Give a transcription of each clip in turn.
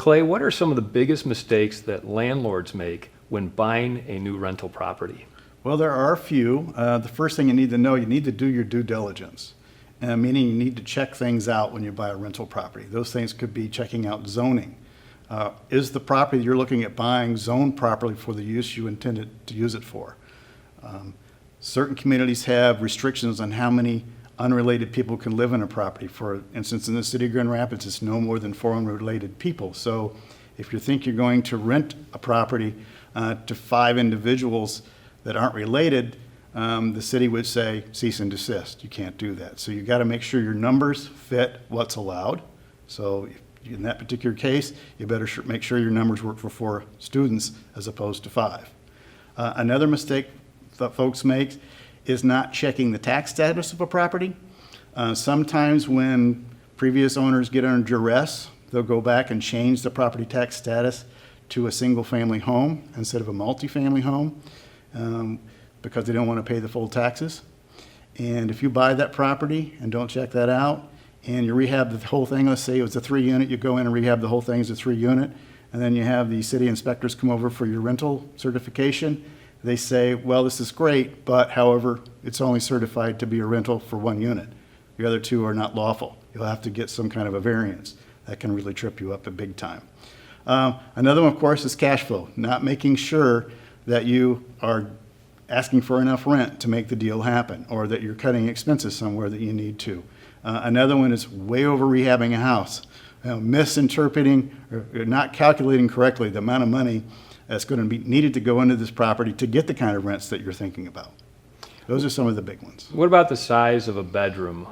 Clay, what are some of the biggest mistakes that landlords make when buying a new rental property? Well, there are a few. The first thing you need to know, you need to do your due diligence, meaning you need to check things out when you buy a rental property. Those things could be checking out zoning. Is the property you're looking at buying zoned properly for the use you intended to use it for? Certain communities have restrictions on how many unrelated people can live in a property. For instance, in the city of Grand Rapids, it's no more than 4 unrelated people. So if you think you're going to rent a property to 5 individuals that aren't related, the city would say cease and desist. You can't do that. So you got to make sure your numbers fit what's allowed. So in that particular case, you better make sure your numbers work for 4 students as opposed to 5. Another mistake that folks make is not checking the tax status of a property. Sometimes when previous owners get under duress, they'll go back and change the property tax status to a single-family home instead of a multi-family home because they don't want to pay the full taxes. And if you buy that property and don't check that out, and you rehab the whole thing, let's say it was a 3-unit, you go in and rehab the whole thing as a 3-unit, and then you have the city inspectors come over for your rental certification. They say, well, this is great, but however, it's only certified to be a rental for 1 unit. The other 2 are not lawful. You'll have to get some kind of a variance. That can really trip you up a big time. Another one, of course, is cash flow, not making sure that you are asking for enough rent to make the deal happen, or that you're cutting expenses somewhere that you need to. Another one is way over rehabbing a house, misinterpreting or not calculating correctly the amount of money that's going to be needed to go into this property to get the kind of rents that you're thinking about. Those are some of the big ones. What about the size of a bedroom?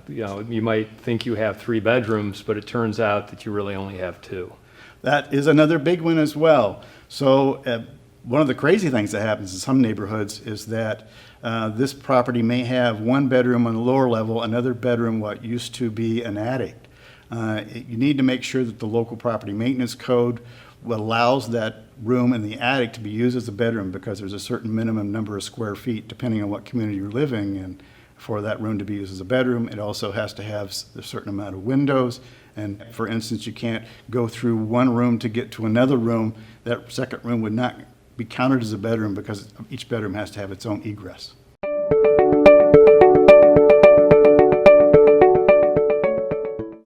You might think you have 3 bedrooms, but it turns out that you really only have 2. That is another big one as well. So one of the crazy things that happens in some neighborhoods is that this property may have 1 bedroom on the lower level, another bedroom what used to be an attic. You need to make sure that the local property maintenance code allows that room in the attic to be used as a bedroom, because there's a certain minimum number of square feet depending on what community you're living in for that room to be used as a bedroom. It also has to have a certain amount of windows, and for instance, you can't go through one room to get to another room. That second room would not be counted as a bedroom because each bedroom has to have its own egress.